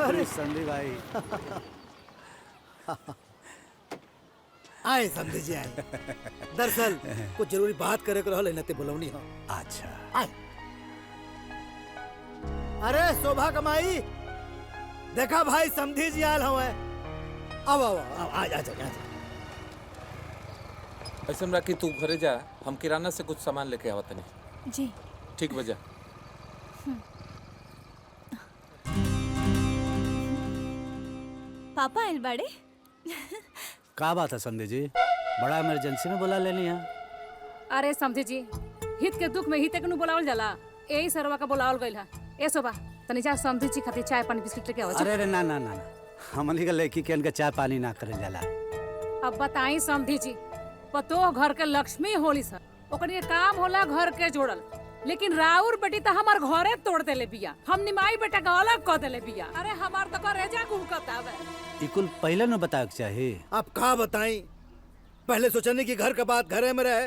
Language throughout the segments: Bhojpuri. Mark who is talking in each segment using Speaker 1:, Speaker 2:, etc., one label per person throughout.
Speaker 1: अरे समधी भाई
Speaker 2: आए समझे जी आए। दरअसल कुछ जरूरी बात करे को रहल नते बुलौनी हो।
Speaker 1: अच्छा
Speaker 2: आए। अरे शोभा कमाई देखा भाई समधी जी आल हवे। अब आ जा जा।
Speaker 3: ऐसे में कि तू घरे जा, हम किराना से कुछ सामान लेके आवत तनी।
Speaker 4: जी
Speaker 3: ठीक बजा।
Speaker 4: पापा आइल बाड़े।
Speaker 1: का बात है समधी जी, बड़ा इमरजेंसी में बुला लेनी है।
Speaker 5: अरे समझे जी, हित के दुख में हित के नु बुलावल जाला, यही सरवा का बुलावल गइल है। ए शोभा तनी जा समझे जी खातिर चाय पानी बिस्किट लेके आओ।
Speaker 1: अरे ना ना ना, हमनी के लड़की के इनके चाय पानी ना करे जाला।
Speaker 5: अब बताई समझी जी, पतो घर के लक्ष्मी होली सर, ओकनी के काम होला घर के जोड़ल, लेकिन राउर बेटी तो हमार घरे तोड़ देले बिया, हम निमाई बेटा का अलग कर देले बिया। अरे हमार तो करेजा गुहकत आवे।
Speaker 1: इकुल पहले न बताए के चाहिए।
Speaker 2: अब का बताई, पहले सोचने की घर का बात घरे में रहे,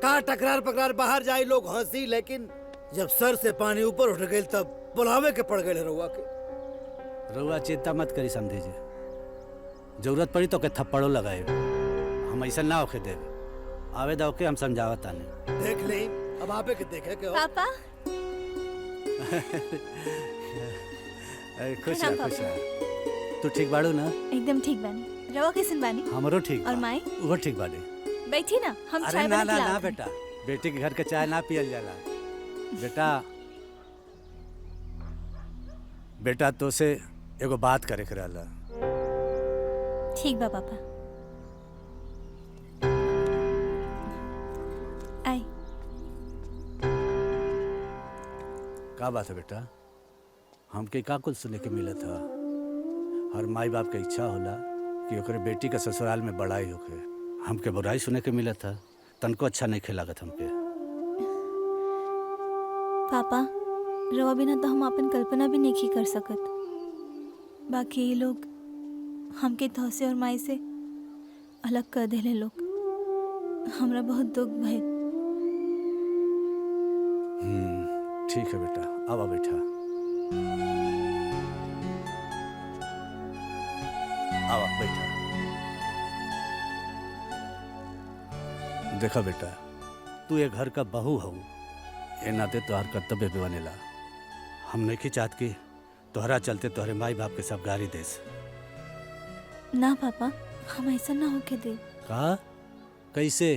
Speaker 2: का टकरार पकरार बाहर जाए लोग हंसी, लेकिन जब सर से पानी ऊपर उठ गए तब बुलावे के पड़ गए रउआ के।
Speaker 1: रउआ चिंता मत करी समधी जी, जरूरत पड़ी तो के थप्पड़ो लगाए, हम ऐसा ना होके देव। आवे दो के हम समझावत तानी।
Speaker 2: देख ले अब आपे के देखे के हो।
Speaker 4: पापा
Speaker 1: खुश रह खुश रह। तू ठीक बाड़ू ना?
Speaker 4: एकदम ठीक बानी। रवा कैसन बानी?
Speaker 1: हमरो ठीक
Speaker 4: और
Speaker 1: बा।
Speaker 4: माई?
Speaker 1: वो ठीक बाड़ी।
Speaker 4: बैठी ना, हम
Speaker 1: अरे
Speaker 4: चाय
Speaker 1: ना
Speaker 4: बना
Speaker 1: ना
Speaker 4: के
Speaker 1: ना
Speaker 4: लावत हनी।
Speaker 1: बेटा, बेटी के घर के चाय ना पियल जाला। बेटा तो से एगो बात करे के रहला।
Speaker 4: ठीक बा पापा। आई
Speaker 1: का बात है बेटा? हमके का कुल सुने के मिला था? हर माई बाप के इच्छा होला कि ओकरे बेटी के ससुराल में बड़ाई होके। हमके बुराई सुने के मिला था, तनको अच्छा नहीं खिलागत हमके।
Speaker 4: पापा रवा बिना तो हम अपन कल्पना भी नहीं कर सकत। बाकी ये लोग हमके तोहसे और माई से अलग कर देले लोग, हमरा बहुत दुख भइल।
Speaker 1: ठीक है बेटा, अब आ बैठा। आओ बैठा। देखा बेटा, तू ये घर का बहू हऊ, ए नाते तोहर कर्तव्य भी बनेला। हम नहीं चाहत कि तोहरा चलते तोहरे माई बाप के सब गारी देस।
Speaker 4: ना पापा, हम ऐसा ना होके दे।
Speaker 1: का? कैसे?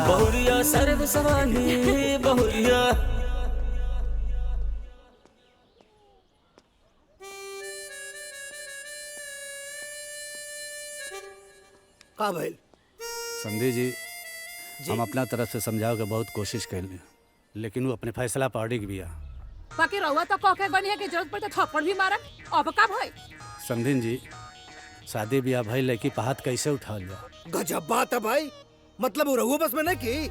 Speaker 6: बहुरिया सर्व समानी बहुरिया।
Speaker 2: का भइल?
Speaker 1: समधी जी, हम अपना तरफ से समझाओ के बहुत कोशिश कैली, लेकिन वो अपने फैसला पर अड़िग बिया।
Speaker 5: बाकी रहुआ तो कह के बनिया के जरूरत पड़े थप्पड़ भी मारब, अब का भई?
Speaker 1: समधिन जी, शादी ब्याह भाई लड़की पर हाथ कैसे उठा लिया?
Speaker 2: गजब बात है भाई, मतलब वो रहुआ बस में नहीं की।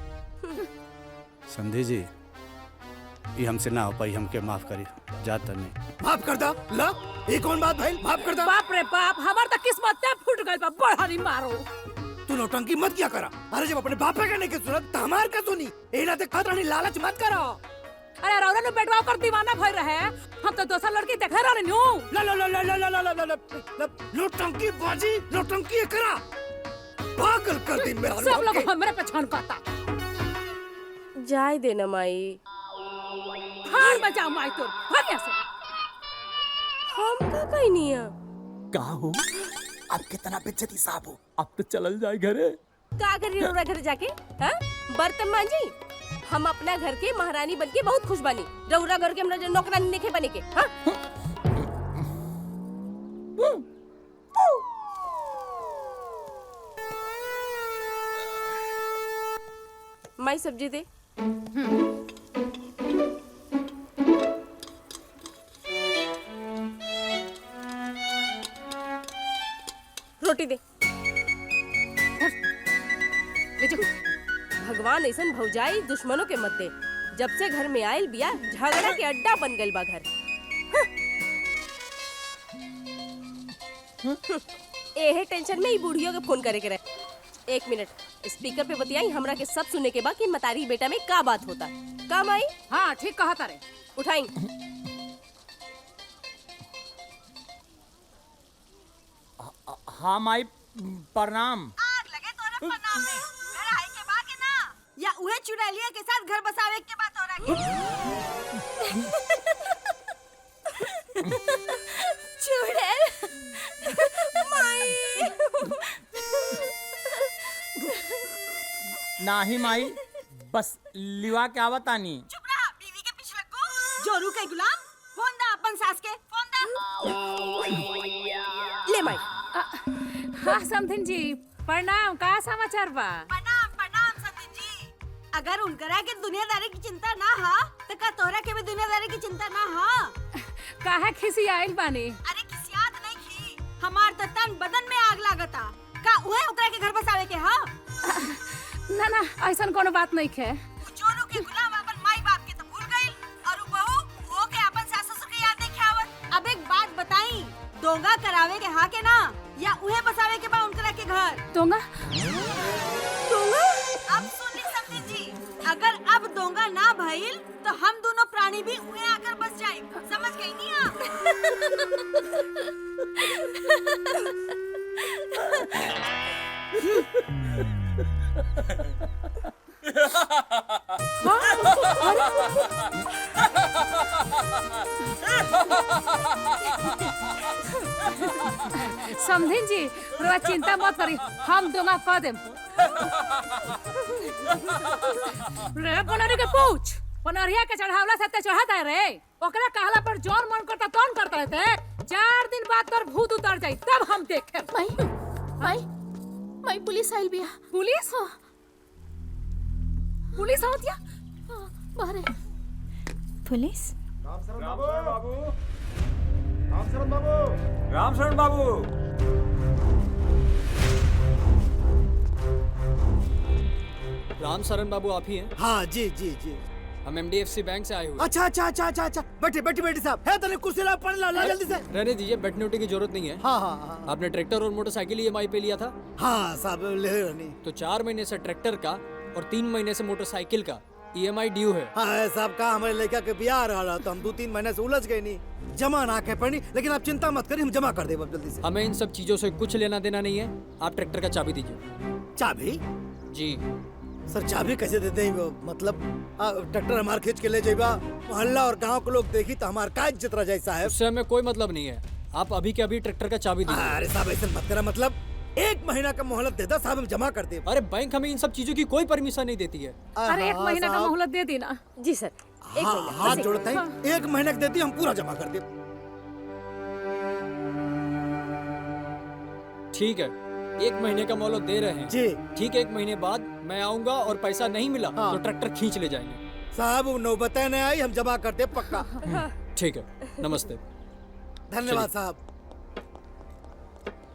Speaker 1: समधी जी, ये हमसे ना हो पाई, हमके माफ करी, जाता नहीं।
Speaker 2: माफ कर दा ला, ये कौन बात भाई? माफ कर दा।
Speaker 5: बाप रे बाप, हमार तो किस्मत फूट गइल बा, बढ़ानी मारो।
Speaker 2: तू नौटंकी मत किया करा। अरे जब अपने बाप का नहीं की सुनत त हमार का सुनी। ए ना ते खतरानी लालच मत करो।
Speaker 5: अरे रौरा ने बेटवा कर दीवाना भइल रहे, हम तो दोसर लड़की देखे रहनी नु।
Speaker 2: ला ला ला ला ला ला ला ला ला नौटंकी बाजी, नौटंकी करा, पागल कर दी मेरा।
Speaker 5: सब लोग हमरे पे छनकाता।
Speaker 7: जाय देना माई।
Speaker 5: हार में जा माई तोर, भाग से।
Speaker 7: हम का कहनी है?
Speaker 6: का हो? अब कितना बेइज्जती साहब हो, अब तो चल जाए घरे।
Speaker 7: का करी रौरा घर जाके? हां? बर्तन मांजी? हम अपना घर के महारानी बनके बहुत खुश बनी। रौरा घर के हमरा जो नौकरानी देखे बने के। हां? माई सब्जी दे। रोटी दे।
Speaker 5: ले जाओ।
Speaker 7: भगवान ऐसन भौजाई दुश्मनों के मत दे। जब से घर में आयल बिया झगड़ा के अड्डा बन गइल बा घर। एहे टेंशन में ही बूढ़ियों के फोन करे के रहे। 1 मिनट स्पीकर पे बतियाई, हमरा के सब सुने के बा कि मतारी बेटा में का बात होता। काम आई
Speaker 5: हाँ ठीक कहा तारे।
Speaker 7: उठाई।
Speaker 6: हाँ माई प्रणाम।
Speaker 8: आग लगे तोरे प्रणाम में। घर आए के बा के ना या उहे चुड़ैलिया के साथ घर बसावे के बात हो रही।
Speaker 7: चुड़ैल माई।
Speaker 6: नाही माई बस लिवा के आवत आनी।
Speaker 8: चुप रहा बीवी के पिछले को। जोरू के गुलाम फोन दा अपन सास के फोन दा।
Speaker 7: ले माई।
Speaker 5: हाँ समधिन जी प्रणाम। का समाचार बा?
Speaker 8: प्रणाम प्रणाम सतीन जी। अगर उनकरा के दुनियादारी की चिंता ना हा तो का तोरा के भी दुनियादारी की चिंता ना हा।
Speaker 5: काहे खिसी आइल बानी?
Speaker 8: अरे किसी याद नहीं की हमार तो तन बदन में आग लागता। का उहे ओकरा के घर बसावे के हा?
Speaker 5: ना ना ऐसा कोनो बात नहीं है।
Speaker 8: जोरू के गुलाम अपन माई बाप के तो भूल गई और उ बहू वो के अपन सास ससुर के याद नहीं आवत। अब एक बात बताई, दोंगा करावे के हा के ना या उहे बसावे के बा उनकरा के घर?
Speaker 5: दोंगा?
Speaker 8: दोंगा? अब सुन ली समझी जी, अगर अब दोंगा ना भइल तो हम दोनों प्राणी भी उहे आकर बस जाए। समझ गई नी आप?
Speaker 5: समधिन जी पूरा चिंता मत करी, हम दोंगा कह देम। रे पनरी के पूछ, पनरिया के चढ़ावला सत्ते चढ़ाता है रे। ओकरा कहला पर जौन मन करता तौन करता रहते। 4 दिन बाद तोर भूत उतर जाई तब हम देखे।
Speaker 4: माई पुलिस आइल बिया।
Speaker 5: पुलिस? पुलिस आवतिया?
Speaker 4: बाहर पुलिस?
Speaker 9: रामशरण बाबू।
Speaker 10: राम शरण बाबू आप ही हैं?
Speaker 2: हाँ जी जी जी।
Speaker 10: हम एमडीएफसी बैंक से आए हुए।
Speaker 2: अच्छा अच्छा अच्छा अच्छा अच्छा बैठे बैठे बैठे साहब है तने कुर्सी ला पढ़ ला जल्दी से।
Speaker 10: रहने दीजिए, बैठने उठने की जरूरत नहीं है।
Speaker 2: हाँ हाँ हाँ
Speaker 10: आपने ट्रैक्टर और मोटरसाइकिल ईएमआई पे लिया था,
Speaker 2: हाँ साहब ले रहनी।
Speaker 10: तो 4 महीने से ट्रैक्टर का और 3 महीने से मोटरसाइकिल का ईएमआई ड्यू है।
Speaker 2: हाँ साहब का हमारे लड़का के ब्याह रहा तो हम 2-3 महीने से उलझ गए नहीं, जमा ना के पड़ी। लेकिन आप चिंता मत करिए, हम जमा कर देंगे जल्दी से।
Speaker 10: हमें इन सब चीजों से कुछ लेना देना नहीं है। आप ट्रैक्टर का चाबी दीजिए।
Speaker 2: चाबी?
Speaker 10: जी
Speaker 2: सर चाबी कैसे दे दें? मतलब ट्रैक्टर हमार खींच के ले जाइबा, मोहल्ला और गांव के लोग देखी तो हमार का इज्जत रह जाए साहब।
Speaker 10: उससे हमें कोई मतलब नहीं है। आप अभी के अभी ट्रैक्टर का चाबी दीजिए।
Speaker 2: अरे साहब ऐसा मत करा, मतलब 1 महीना का मोहलत दे दो साहब, हम जमा कर दे।
Speaker 10: अरे बैंक हमें इन सब चीजों की कोई परमिशन नहीं देती है।
Speaker 5: अरे 1 महीना का मोहलत दे देना।
Speaker 7: जी सर, 1 महीना।
Speaker 2: हाथ जोड़ते हैं, 1 महीने का देती हम पूरा जमा कर दे।
Speaker 10: ठीक है, 1 महीने का मोहलत दे रहे हैं
Speaker 2: जी।
Speaker 10: ठीक है, 1 महीने बाद मैं आऊंगा और पैसा नहीं मिला तो ट्रैक्टर खींच ले जाएंगे।
Speaker 2: साहब नौबत नहीं आई, हम जमा कर दे पक्का।
Speaker 10: ठीक है, नमस्ते।
Speaker 2: धन्यवाद साहब।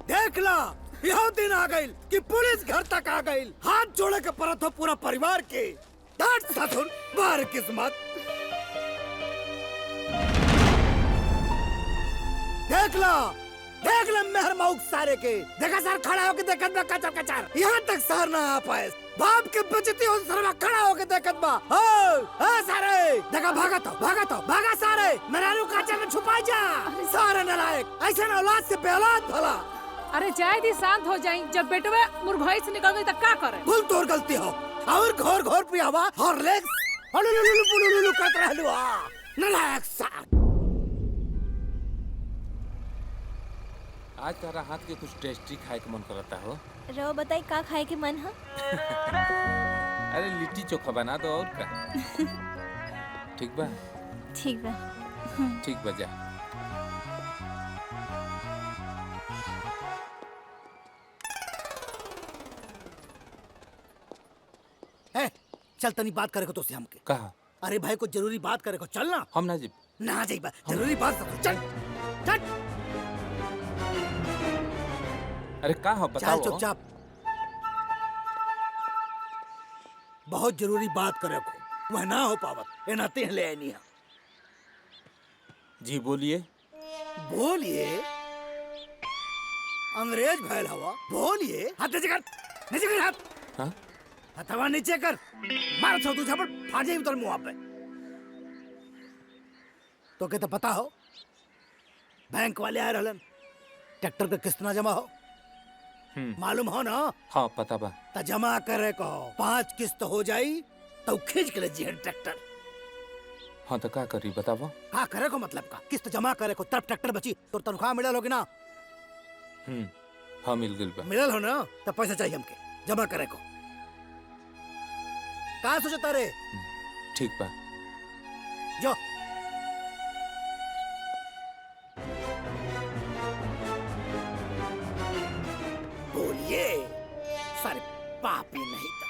Speaker 2: देख ला यह दिन आ गई कि पुलिस घर तक आ गई। हाथ जोड़े के परत हो पूरा परिवार के। डांट साधुन बार किस्मत। देख ला मेहर मऊक सारे के। देखा सर खड़ा होके देखत बा कचर कचर। यहाँ तक सर ना आ पाए। बाप के बचती हो सरवा खड़ा होके देखत बा। सारे देखा भागा सारे। मेहरारू काचा में छुपा जा। सारे नालायक, ऐसे औलाद से बेऔलाद भला।
Speaker 5: अरे जाए दी, शांत हो जाई। जब बेटवे मुर्घई से निकल गई तो क्या करे?
Speaker 2: भूल तोर गलती हो और घोर घोर पियावा और लेग्स लुलु करत रहलू। नालायक सार।
Speaker 3: आज तारा हाथ के कुछ टेस्टी खाए के मन करता हो।
Speaker 4: रो बताई का खाए के मन है?
Speaker 3: अरे लिट्टी चोखा बना दो और का। ठीक बा?
Speaker 4: ठीक बा।
Speaker 3: ठीक बा जा।
Speaker 2: चल तनी बात करे को तो से हमके।
Speaker 3: कहा?
Speaker 2: अरे भाई को जरूरी बात करे को, चल ना।
Speaker 3: हम ना जी
Speaker 2: ना जाइबा, जरूरी बात चल चल।
Speaker 3: अरे का हो बताओ।
Speaker 2: चल चुपचाप। बहुत जरूरी बात करे को वह ना हो पावत ए नाते ले आनी है।
Speaker 3: जी बोलिए।
Speaker 2: बोलिए अंग्रेज भैल हवा बोलिए। हाथ नीचे कर हाथ।
Speaker 3: हाँ?
Speaker 2: हथवा नीचे कर मार छो तू झपट फाड़ जाई उतर मुंह पे। तो के तो पता हो बैंक वाले आए रहलन ट्रैक्टर पे किस्त ना जमा हो मालूम हो ना।
Speaker 3: हाँ पता बा।
Speaker 2: तो जमा करे को 5 किस्त हो जाई तो खींच के ले जी ट्रैक्टर।
Speaker 3: हाँ तो क्या करी बतावा।
Speaker 2: का करे को मतलब का किस्त जमा करे को तब ट्रैक्टर बची तो तनख्वाह मिलल होगी ना।
Speaker 3: हाँ मिल गई बा।
Speaker 2: मिलल हो ना तो पैसा चाहिए हमके जमा करे को। का सोचता रे।
Speaker 3: ठीक बा।
Speaker 2: जो बोलिए सारे पापी नहीं था।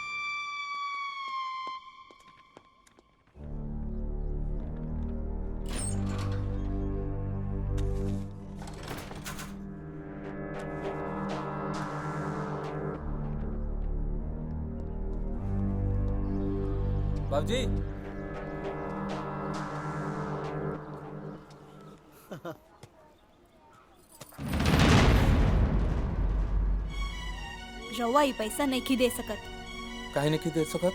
Speaker 3: बाबूजी
Speaker 4: रवा ये पैसा नहीं दे सकत।
Speaker 3: काहे नहीं दे सकत।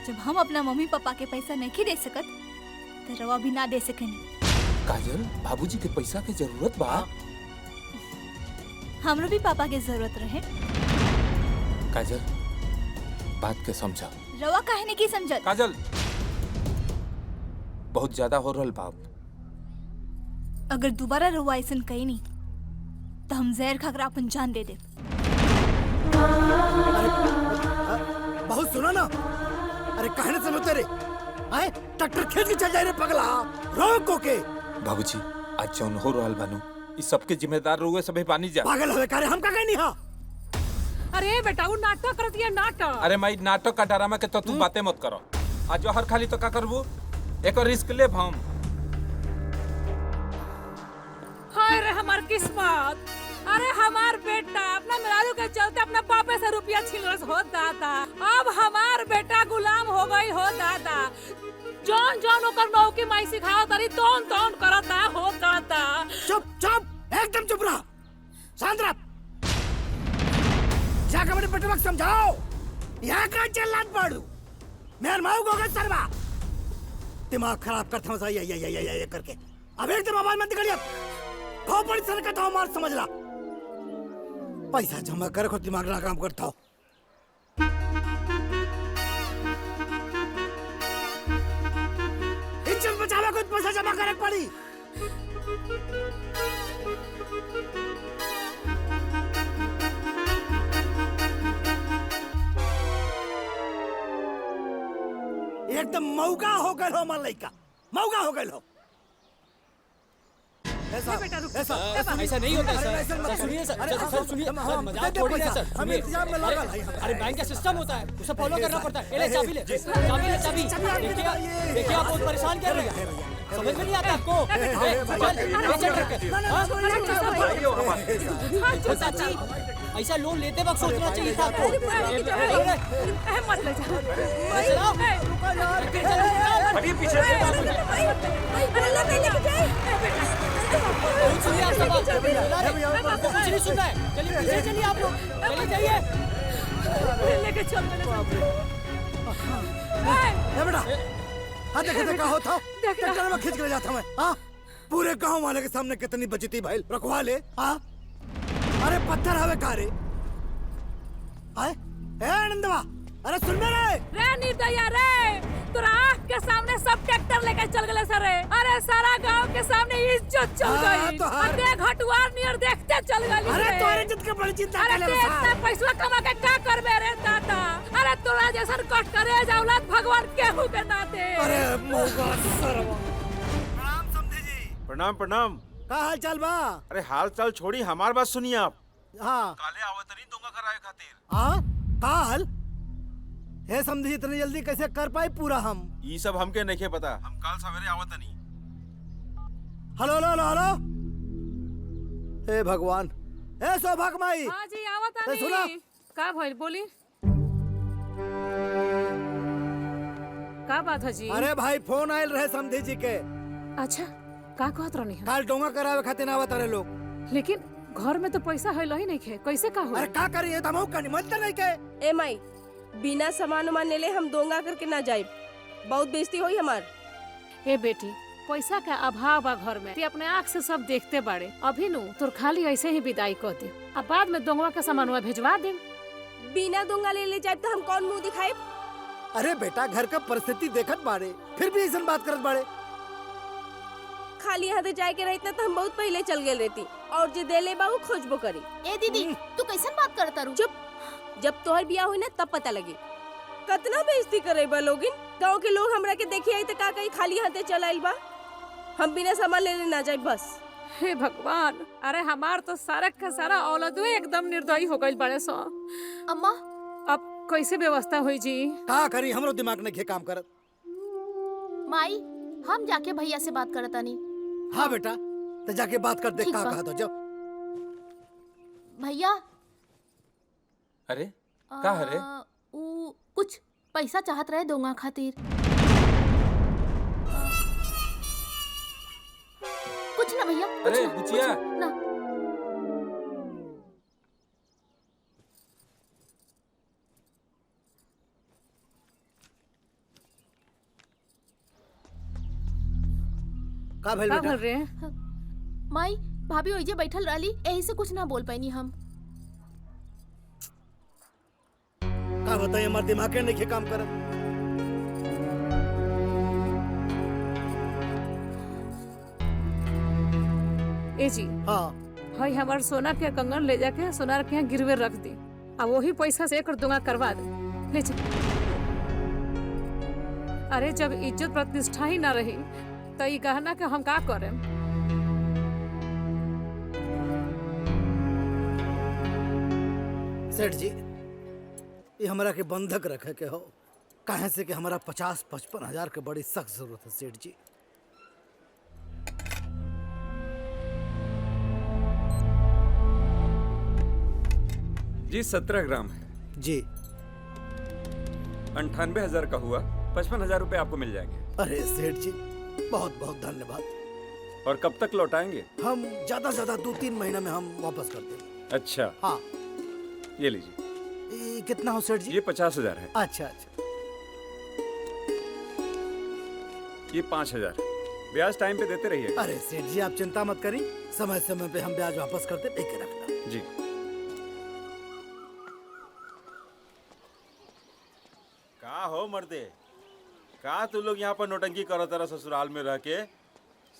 Speaker 4: जब हम अपना मम्मी पापा के पैसा नहीं दे सकत तो रवा भी ना दे सकेनी।
Speaker 3: काजल बाबूजी के पैसा के जरूरत बा।
Speaker 4: हमरो भी पापा के जरूरत रहे।
Speaker 3: काजल बात के समझा।
Speaker 4: रवा काहे नहीं की समझत।
Speaker 3: काजल बहुत ज्यादा हो रहल बाप।
Speaker 4: अगर दोबारा रवा ऐसन कही नहीं तो हम जहर खाकर अपन जान दे दे।
Speaker 2: बहुत सुना ना। अरे कहने समझते रे आए ट्रैक्टर खींच के चल जाए रे पगला रोको के।
Speaker 3: बाबूजी आज जौन हो रहल बानू इस सबके जिम्मेदार रहुए सभी पानी जा।
Speaker 2: पागल होवे कारे हम का कहीं नहीं हा।
Speaker 5: अरे बेटा वो नाटक कर दिया नाटक।
Speaker 3: अरे माई नाटक का ड्रामा के तो तू बातें मत करो। आज जहर खाली तो का करबू एक रिस्क ले हम।
Speaker 5: हाय रे हमार किस्मत। अरे हमार बेटा अपना मेहरारू के चलते अपना पापे से रुपया छीनलस हो दादा। अब हमार बेटा गुलाम हो गई हो दादा। जौन जौन ओकर नौकी माई सिखाओ तारी तौन तौन करता हो दादा।
Speaker 2: चुप चुप एकदम चुप रहा शांत रह। जाकर बड़े बेटे वक्त समझाओ यहाँ का चिल्लात पाड़ू मेहर माऊ को गए सरवा दिमाग खराब करता हूँ ये करके। अब एकदम आवाज मत निकलिए खोपड़ी सर का तो मार समझ ला। पैसा जमा करे को दिमाग ना काम करता हो। इज्जत बचावे को पैसा जमा करे पड़ी। एकदम मौका हो गए हो मार लइका मौका हो गए हो। ऐसा
Speaker 10: ऐसा नहीं होता है सर। सर सुनिए सर। सर सुनिए सर मजाक थोड़ी है सर।
Speaker 2: हम इंतजाम में लगा है।
Speaker 10: अरे बैंक का सिस्टम होता है उसे फॉलो करना पड़ता है। ले चाबी ले चाबी। देखिए आप बहुत परेशान कर रहे हैं। समझ में नहीं आता आपको। चाची ऐसा लोन लेते वक्त सोचना चाहिए था आपको।
Speaker 5: मत ले
Speaker 10: सुनिए आप सब कुछ नहीं सुनना है। चलिए पीछे चलिए आप लोग चलिए जाइए।
Speaker 5: लेके चल
Speaker 2: बेटा हाँ देखे का होता ट्रैक्टर में खींच के ले जाता मैं। हाँ पूरे गांव वाले के सामने कितनी बचती भाई रखवा ले। हाँ अरे पत्थर हवे कारे आए ए आनंदवा अरे सुन मेरे
Speaker 5: रे निर्दया रे तोरा आँख के सामने सब ट्रैक्टर लेके चल गए सर। अरे सारा गांव के सामने इज्जत चल गई। अरे घटुआर नियर देखते चल गई।
Speaker 2: अरे तोरे इज्जत के बड़ी चिंता
Speaker 5: अरे इतना पैसा कमा के क्या करबे रे दादा। अरे तोरा जैसन कट करे औलाद भगवान केहू के ना दे।
Speaker 2: अरे मौका सरवा प्रणाम समझी जी।
Speaker 9: प्रणाम प्रणाम।
Speaker 2: का हाल चाल बा।
Speaker 9: अरे हाल चाल छोड़ी हमार बात सुनिए आप।
Speaker 2: हाँ
Speaker 9: काले आवतनी दूंगा कराए खातिर।
Speaker 2: हाँ काल हे समझी इतनी जल्दी कैसे कर पाई पूरा हम।
Speaker 9: ये सब हमके नहीं पता। हम कल सवेरे आवतनी।
Speaker 2: हेलो हेलो हेलो हेलो हे भगवान हे सौभाग्य माई।
Speaker 5: हाँ जी आवत
Speaker 2: सुना
Speaker 5: का भइल बोली। का बात है जी?
Speaker 2: अरे भाई फोन आयल रहे समधी जी के।
Speaker 5: अच्छा का कहत रहनी है?
Speaker 2: काल डोंगा करावे खातिर आवत रहे लोग।
Speaker 5: लेकिन घर में तो पैसा है ही नहीं खे, कैसे का हो?
Speaker 2: अरे का करिए तमहू का निमंत्रण नहीं के।
Speaker 7: ए माई बिना सामान उमान ले हम दोंगा करके ना जाए, बहुत बेइज्जती होई हमार।
Speaker 5: ए बेटी पैसा का अभाव बा घर में, ते अपने आँख से सब देखते बाड़े। अभी नु तोर खाली ऐसे ही विदाई कर दे, अब बाद में दोंगवा का सामान भेजवा दे।
Speaker 7: बिना दोंगा ले जाए तो हम कौन मुंह दिखाए?
Speaker 2: अरे बेटा घर का परिस्थिति देखत बाड़े, फिर भी ऐसा बात करत बाड़े।
Speaker 7: खाली हाथे जाए के रहता तो हम बहुत पहले चल गए रहती, और जे देले बाहू खोजबो करी।
Speaker 4: ए दीदी तू कैसन बात करता रू?
Speaker 7: चुप, जब तोहर बियाह हुई ना तब पता लगी। कतना बेइज्जती करे बा लोगिन, गांव के लोग हमरा के देखी आई तो का कहीं खाली हाथे चल आइल बा। हम बिना सामान ले ना जाए बस।
Speaker 5: हे भगवान, अरे हमार तो सारा का सारा औलादो एकदम निर्दयी हो गइल बड़े सो।
Speaker 4: अम्मा
Speaker 5: अब कैसे व्यवस्था हुई जी?
Speaker 2: का करी हमरो दिमाग नहीं काम करत।
Speaker 4: माई हम जाके भैया से बात करतानी।
Speaker 2: हाँ बेटा तो जाके बात कर देख
Speaker 4: ठीक
Speaker 2: का
Speaker 4: बा।
Speaker 2: कहा तो जाओ।
Speaker 4: भैया
Speaker 3: अरे का हरे?
Speaker 4: ऊ कुछ पैसा चाहत रहे दोंगा खातिर। कुछ ना भैया, कुछ
Speaker 3: अरे
Speaker 4: ना,
Speaker 3: बुचिया,
Speaker 4: कुछ ना।
Speaker 2: का भेल
Speaker 5: का
Speaker 2: बेटा?
Speaker 5: भर रहे हैं?
Speaker 4: माई भाभी ओइजे बैठल रहली, यही से कुछ ना बोल पैनी हम।
Speaker 2: का बताइए हमारे दिमाग के नहीं काम करत।
Speaker 5: ए जी
Speaker 2: हाँ
Speaker 5: भाई हमार सोना के कंगन ले जाके सोनार के यहाँ गिरवे रख दी, अब वही पैसा से एक दोंगा करवा दे। ले जा। अरे जब इज्जत प्रतिष्ठा ही ना रही तो ये कहना कि हम का करें?
Speaker 2: सेठ जी ये हमारा के बंधक रखे के हो, कहे से कि हमारा 50-55 हजार के बड़ी सख्त जरूरत है सेठ जी।
Speaker 11: जी 17 ग्राम है
Speaker 2: जी
Speaker 11: 98,000 का हुआ, 55,000 रुपए आपको मिल जाएंगे।
Speaker 2: अरे सेठ जी बहुत बहुत धन्यवाद।
Speaker 11: और कब तक लौटाएंगे?
Speaker 2: हम ज्यादा से ज्यादा 2-3 महीना में हम वापस कर देंगे।
Speaker 11: अच्छा
Speaker 2: हाँ
Speaker 11: ये लीजिए।
Speaker 2: ये कितना हो सेठ जी?
Speaker 11: ये 50,000 है।
Speaker 2: अच्छा अच्छा
Speaker 11: ये 5,000 है। ब्याज टाइम पे देते रहिए।
Speaker 2: अरे सेठ जी आप चिंता मत करिए, समय समय पे हम ब्याज वापस करते लेके रखना।
Speaker 11: जी
Speaker 9: का हो मर्दे, का तू लोग यहाँ पर नोटंकी करो तरह ससुराल में रह के?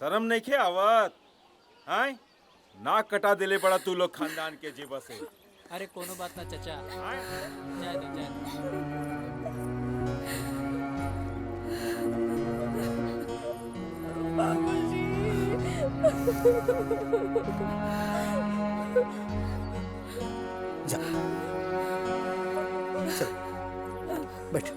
Speaker 9: शर्म नहीं खे आवत? हैं? नाक कटा दिले पड़ा तू लोग खानदान के जेब से।
Speaker 10: अरे कोनो बात ना चाचा, जाए दो जाए दो।
Speaker 2: जा चल बैठ।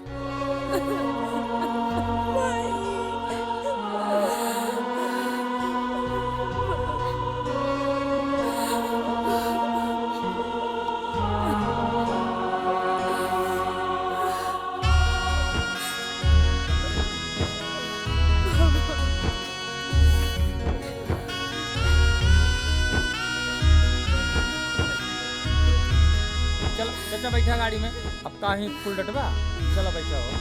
Speaker 10: चलो चाचा बैठा गाड़ी में, अब कहीं फुल डटवा। चलो बैठा हो।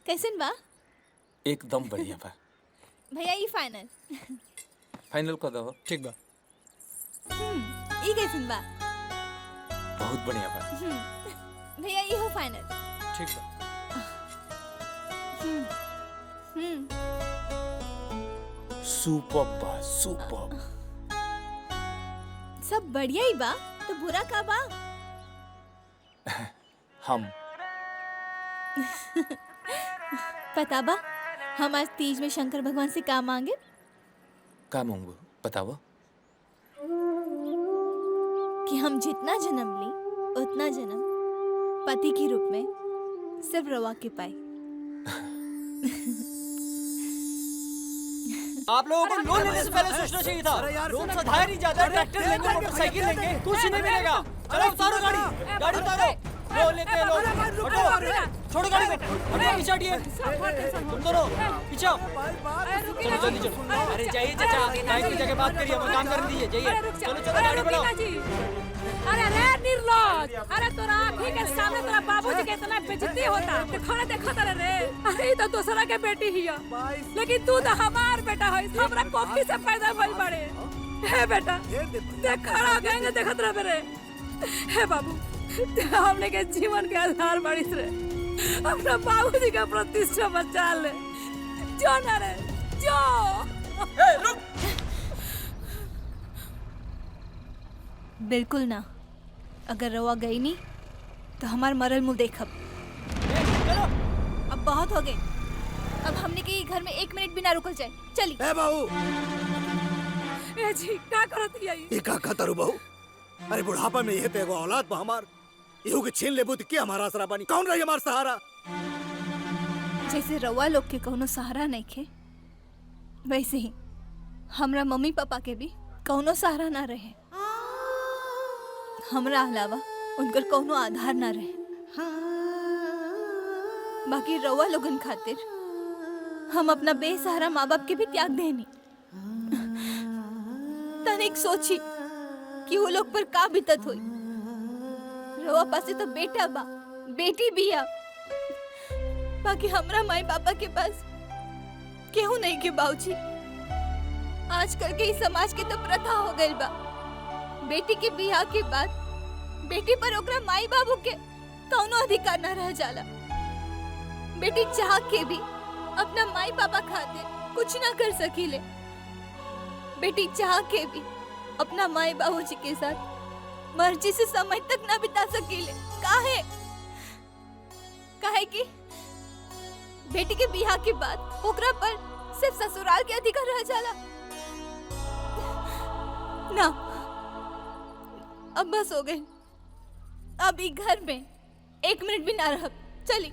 Speaker 4: कैसन बा
Speaker 3: एकदम बढ़िया बा।
Speaker 4: भैया? ई फाइनल।
Speaker 3: फाइनल कर दो।
Speaker 10: ठीक बा।
Speaker 4: ई कैसन बा?
Speaker 3: बहुत बढ़िया बा।
Speaker 4: भैया ई हो फाइनल।
Speaker 10: ठीक बा।
Speaker 3: सुपर बा, सुपर।
Speaker 4: सब बढ़िया ही बा, तो बुरा का बा?
Speaker 3: हम
Speaker 4: पता बा हम आज तीज में शंकर भगवान से का मांगे?
Speaker 3: का मांगू बताओ?
Speaker 4: कि हम जितना जन्म ली उतना जन्म पति के रूप में सिर्फ रवा के पाए।
Speaker 10: आप लोगों को लोन लेने से पहले सोचना चाहिए था। लोन सधाया नहीं जाता, ट्रैक्टर लेंगे, मोटरसाइकिल लेंगे, कुछ नहीं मिलेगा। चलो उतारो गाड़ी, गाड़ी उतारो। लोन लेते हैं लोग। हटो, छोड़ो गाड़ी को। हटो पीछे हटिए। तुम दोनों पीछे आओ। चलो जल्दी चलो। अरे जाइए चाचा, बाइक की जगह बात करिए, हमें काम करने दीजिए। जाइए, चलो चलो गाड़ी बढ़ाओ।
Speaker 5: अरे रे निर्लज, अरे तोरा आँखी के सामने तोरा बाबूजी के इतना बेइज्जती होता देखो तेरे रे। अरे तो दूसरा के बेटी हिया, लेकिन तू तो हमार बेटा है, हमरा कोखी से पैदा भइल बड़े। हे बेटा देख खड़ा गएंगे देखत रह रे। हे बाबू हमने के जीवन के आधार बारिश रे, अपना बाबूजी का प्रतिष्ठा बचा ले। जो ना रे जो।
Speaker 10: रुक।
Speaker 4: बिल्कुल ना, अगर रवा गई नहीं तो हमार मरल मुंह देखब। अब बहुत हो गए, अब हमने के घर में 1 मिनट भी ना रुकल जाए। चली।
Speaker 2: ए बहू,
Speaker 5: ए जी का करत हिया
Speaker 2: ये का कतरू बहू? अरे बुढ़ापा में ये तेगो औलाद बा हमार, इहू के छीन लेबू त के हमारा आसरा बनी? कौन रही हमार सहारा?
Speaker 4: जैसे रवा लोग के कौनो सहारा नहीं खे, वैसे ही हमरा मम्मी पापा के भी कौनो सहारा ना रहे। हमरा अलावा उनकर कौनो आधार ना रहे। बाकी रवा लोगन खातिर हम अपना बेसहारा माँ बाप के भी त्याग देनी। तनिक सोची कि वो लोग पर का बीतत हुई। रवा पासे तो बेटा बा, बेटी भी आ, बाकी हमरा माई पापा के पास केहू नहीं के बाबूजी। आजकल के इस समाज के तो प्रथा हो गई बा, बेटी के बियाह के बाद बेटी पर ओकरा माई बाबू के कौनो अधिकार न रह जाला। बेटी चाह के भी अपना माई पापा खातिर कुछ ना कर सकीले। बेटी चाह के भी अपना माई बाबूजी के साथ मर्जी से समय तक ना बिता सकीले। काहे? काहे कि बेटी के बियाह के बाद ओकरा पर सिर्फ ससुराल के अधिकार रह जाला ना। अब बस हो गए, अब ई घर में 1 मिनट भी ना रह। चली।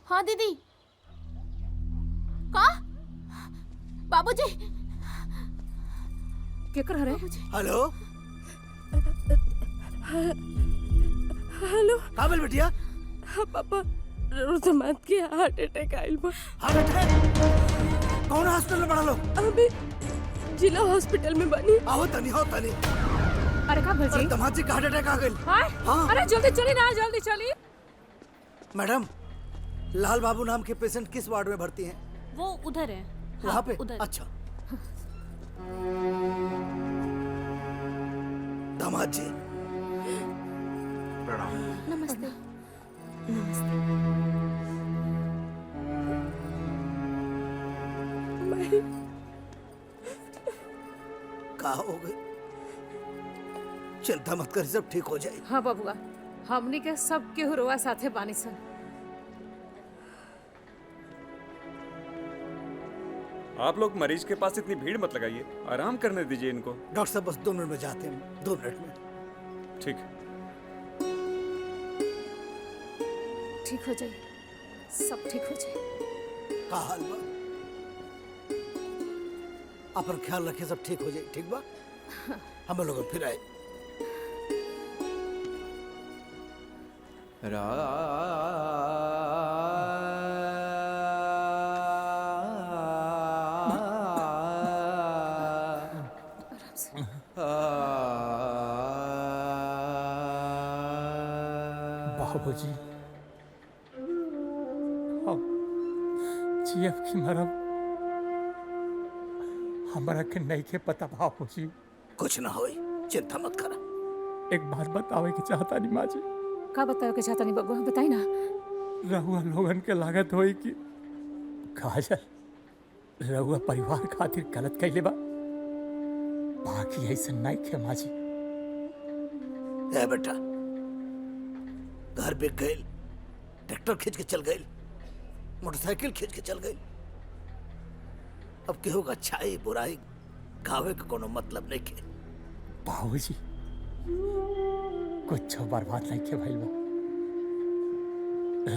Speaker 12: हाँ दीदी। का बाबूजी
Speaker 5: केकर हरे?
Speaker 2: हेलो
Speaker 7: हेलो
Speaker 2: काबिल बिटिया?
Speaker 7: हाँ पापा, रुतमात के हार्ट अटैक आइल बा।
Speaker 2: Heart attack? कौन हॉस्पिटल में बड़ा लो?
Speaker 7: अभी जिला हॉस्पिटल में बनी।
Speaker 2: आओ तनी, आओ तनी।
Speaker 5: अरे का भजी?
Speaker 2: दमाद जी का हार्ट अटैक आ गइल।
Speaker 5: हाँ? अरे जल्दी चली ना, जल्दी चली।
Speaker 2: मैडम, लाल बाबू नाम के पेशेंट किस वार्ड में भर्ती हैं?
Speaker 12: वो उधर है।
Speaker 2: वहाँ पे?
Speaker 12: उधर।
Speaker 2: अच्छा। दामाद जी
Speaker 12: नमस्ते।
Speaker 2: का हो गई? चिंता मत कर, सब ठीक हो जाए।
Speaker 5: हाँ बबुआ, हमनी के सब के हुरवा साथे बानी सन।
Speaker 11: आप लोग मरीज के पास इतनी भीड़ मत लगाइए, आराम करने दीजिए इनको।
Speaker 2: डॉक्टर साहब बस 2 मिनट में जाते हैं, 2 मिनट में।
Speaker 11: ठीक।
Speaker 5: ठीक हो जाए, सब ठीक हो जाए।
Speaker 2: का हाल बा? अपन ख्याल रखे, सब ठीक हो जाए। ठीक बा? हम लोग फिर आए।
Speaker 10: बाबूजी,
Speaker 6: जियब की मरब हमरा के नहीं के पता बाबूजी।
Speaker 2: कुछ ना होई, चिंता मत करा।
Speaker 6: एक बात बतावे के चाहता नहीं माँ जी।
Speaker 5: का बताओ के चाहता नहीं बबुआ, बताई ना।
Speaker 6: रहुआ लोगन के लागत होई कि काजल रहुआ परिवार खातिर गलत कैले बा, बाकी ऐसा नहीं के माँ जी।
Speaker 2: ए बेटा, घर बिक गई, ट्रैक्टर खींच के चल गई, मोटरसाइकिल खींच के चल गई। अब केहू का अच्छाई बुराई गावे का कोनो मतलब नहीं के।
Speaker 6: बाबूजी कुछ बर्बाद नहीं के भाई बा।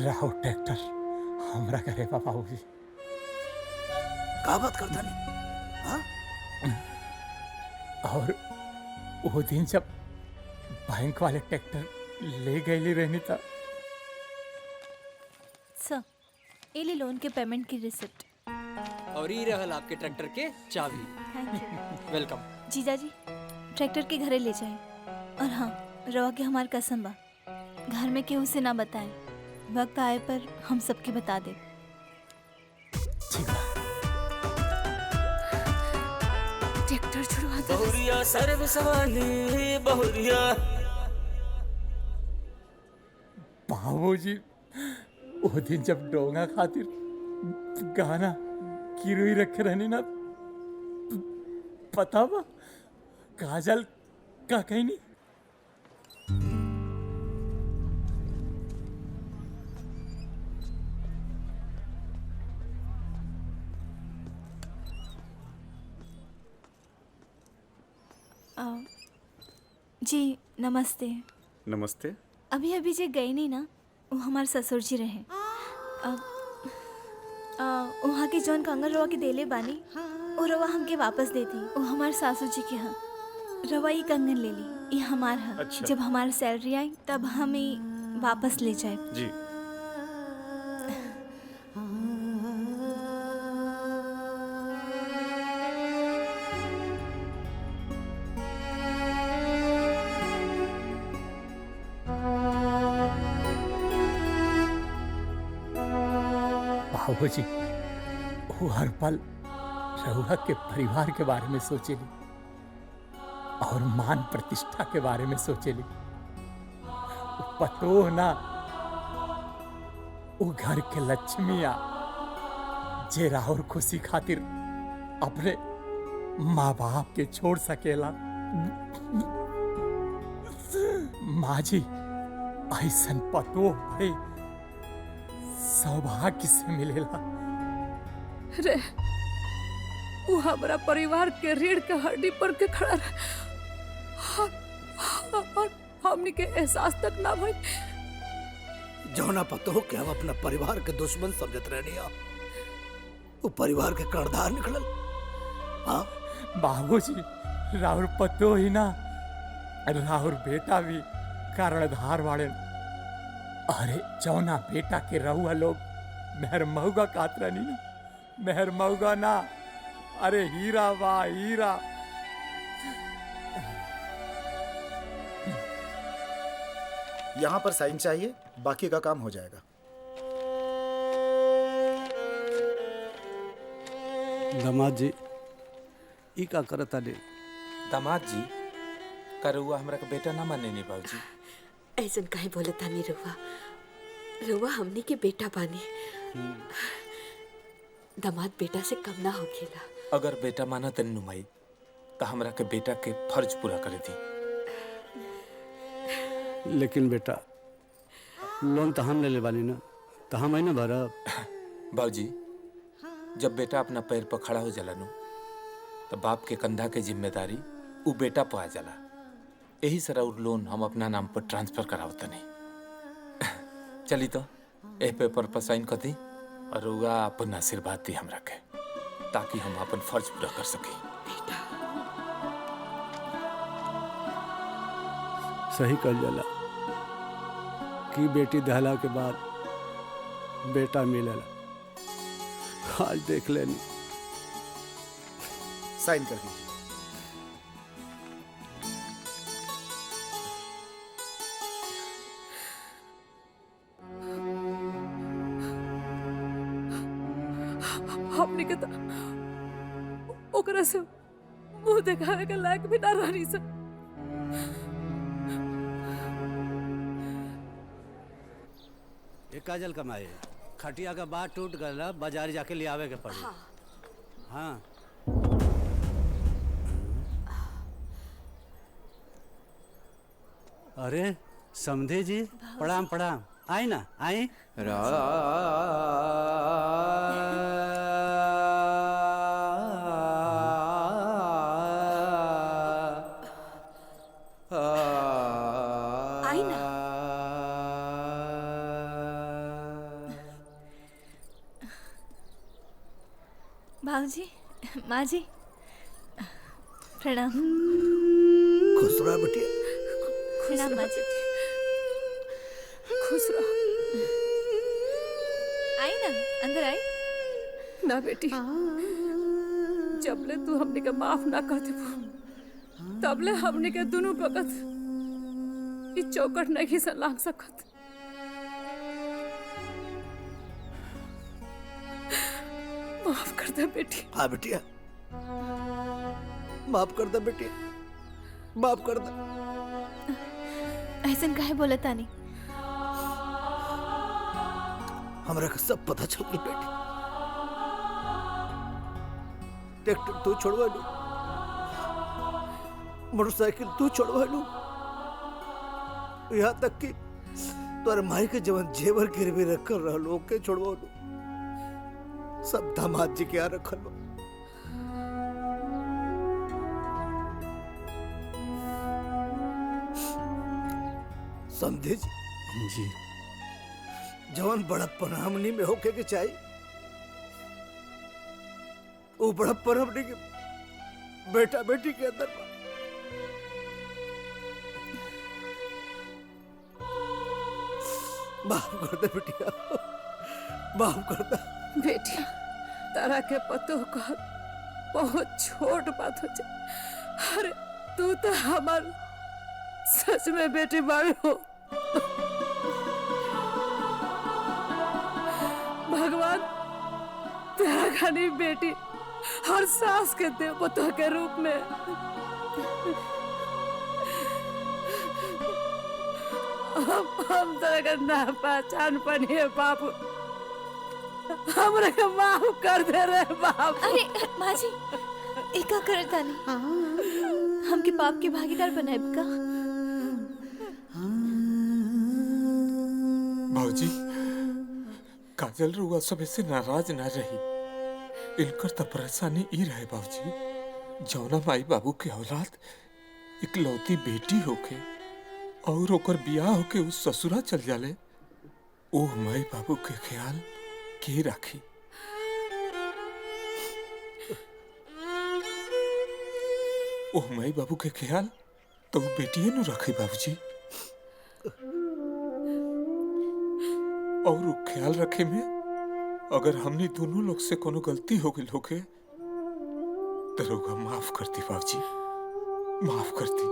Speaker 6: राहो ट्रैक्टर हमरा करे बा बाबूजी।
Speaker 2: का बात करता नहीं? हाँ?
Speaker 6: और वो दिन जब बैंक वाले ट्रैक्टर ले गए रहनी था।
Speaker 4: सर, ये ले लोन के पेमेंट की रिसिप्ट।
Speaker 10: और ये रहल आपके ट्रैक्टर के चाबी।
Speaker 4: Thank you.
Speaker 10: वेलकम।
Speaker 4: जीजा जी, ट्रैक्टर के घरे ले जाए। और हाँ, रवा के हमार कसम बा, घर में केहू से ना बताएं। वक्त आए पर हम सबके बता दे।
Speaker 5: ट्रैक्टर छुड़वा दे।
Speaker 10: बहुरिया सर्व सवाली बहुरिया।
Speaker 6: बाबूजी वो दिन जब डोंगा खातिर गाना गिरवी रखे रहनी ना, पता बा काजल का कहीं नहीं।
Speaker 4: जी नमस्ते।
Speaker 11: नमस्ते।
Speaker 4: अभी अभी जे गई नहीं ना, वो हमारे ससुर जी रहे। वहाँ के जौन कंगन रवा के देले बानी, वो रवा हमके वापस दे दी। वो हमारे सासू जी के हैं। रवा ये कंगन ले ली, ये हमार है।
Speaker 11: अच्छा।
Speaker 4: जब हमारी सैलरी आई तब हम ये वापस ले जाए।
Speaker 11: जी।
Speaker 6: बाबूजी वो हर पल रहुआ के परिवार के बारे में सोचेली और मान प्रतिष्ठा के बारे में सोचेली। पतो ना वो घर के लक्ष्मिया जे राहुल खुशी खातिर अपने माँ बाप के छोड़ सकेला। माँ जी ऐसन पतो बड़े सौभाग्य से मिलेला।
Speaker 5: रे वो हमारा परिवार के रीढ़ के हड्डी पर के खड़ा रहे, और हमने के एहसास तक ना भाई।
Speaker 2: जौना पतो हो कि हम अपना परिवार के दुश्मन समझत रहनी आ, वो परिवार के कर्णधार निकलल। हाँ
Speaker 6: बाबूजी राहुल पतो ही ना, राहुल बेटा भी कर्णधार वाले। अरे जौना बेटा के रहुआ लोग मेहर महुगा कातरा नहीं ना, मेहर महुगा ना, अरे हीरा बा हीरा।
Speaker 13: यहाँ पर साइन चाहिए, बाकी का काम हो जाएगा।
Speaker 1: दामाद जी ई का करता ले?
Speaker 3: दामाद जी का रउआ हमरा के बेटा ना माने नी बाबूजी।
Speaker 14: ऐसन काहे बोले तानी रउआ? रउआ हमनी के बेटा बानी। दामाद बेटा से कम ना होखेला।
Speaker 3: अगर बेटा माना तनी नुमाई तो हमरा के बेटा के फर्ज पूरा करे दी।
Speaker 1: लेकिन बेटा लोन तो हम ले ले बानी ना, तो हम ना भरब।
Speaker 3: बाबूजी जब बेटा अपना पैर पर खड़ा हो जाला नु, तो बाप के कंधा के जिम्मेदारी वो बेटा पे आ जाला। यही सरा लोन हम अपना नाम पर ट्रांसफर करावत नहीं। चली तो ए पेपर पर साइन कर दी और रउआ अपन आशीर्वाद दी हमरा के, ताकि हम अपन फर्ज पूरा कर सके।
Speaker 1: सही कल जाला कि बेटी दहला के बाद बेटा मिलेला। आज देख लेनी।
Speaker 13: साइन कर दीजिए।
Speaker 5: ओकरा से मुंह दिखावे के लायक भी ना रही सा।
Speaker 1: एक काजल कमाए खटिया का बात टूट गया, बाजार जाके ले आवे के पड़ी। हाँ अरे समधे जी, प्रणाम प्रणाम। आई ना आई।
Speaker 14: आई ना।
Speaker 4: भाऊजी, माँ जी, प्रणाम।
Speaker 2: खुश रहो बिटिया।
Speaker 4: प्रणाम माँ जी।
Speaker 5: खुश रहो।
Speaker 4: आई ना, अंदर आई।
Speaker 5: ना बेटी, जबले तू हमने के माफ ना कर देबो तबले हमने के दोनों भगत ई चौकट नहीं से लाग सकत। माफ कर दे बेटी।
Speaker 2: हाँ बिटिया, माफ कर दे बेटी, माफ कर दे।
Speaker 4: ऐसन काहे बोलत तानी?
Speaker 2: हमरा का सब पता चल गई बेटी। ट्रैक्टर तू छोड़वा लू, मोटरसाइकिल तू छोड़वा लू, यहाँ तक कि तोरे माई के जवन जेवर गिरवी रखकर रह लो के छोड़वा लू, सब दामाद जी के यहाँ रखल बा। समझे जी?
Speaker 1: जी
Speaker 2: जवन बड़प्पन हमनी में होके के चाहिए वो बड़प्पन हमनी के बेटा बेटी के अंदर बा। माफ कर दे बेटिया, माफ कर दे।
Speaker 5: बेटिया, तारा के पतो कर बहुत छोट बात हो जाए। अरे तू तो हमार सच में बेटी बाड़ी हो। भगवान तेरा खानी बेटी हर सास के दे पतो के रूप में। हम तेरे का ना पहचान पनिए बाबू, हमरे के माफ कर दे रे बाबू।
Speaker 4: अरे माँ जी, एका करत तानी, हमके पाप के भागीदार बनाएब का?
Speaker 3: भाजी, काजल रुआ सब से नाराज ना रही। इनकर तो परेशानी ई रहे बाबूजी, जौना माई बाबू के औलाद इकलौती बेटी होके और ओकर बियाह होके उस ससुरा चल जाले, ओ माई बाबू के ख्याल के राखी। ओ माई बाबू के ख्याल तो बेटिए नु रखे बाबूजी। और ख्याल रखे में अगर हमने दोनों लोग से कोनो गलती हो गई होके तो रउआ माफ करती बाबूजी, माफ करती।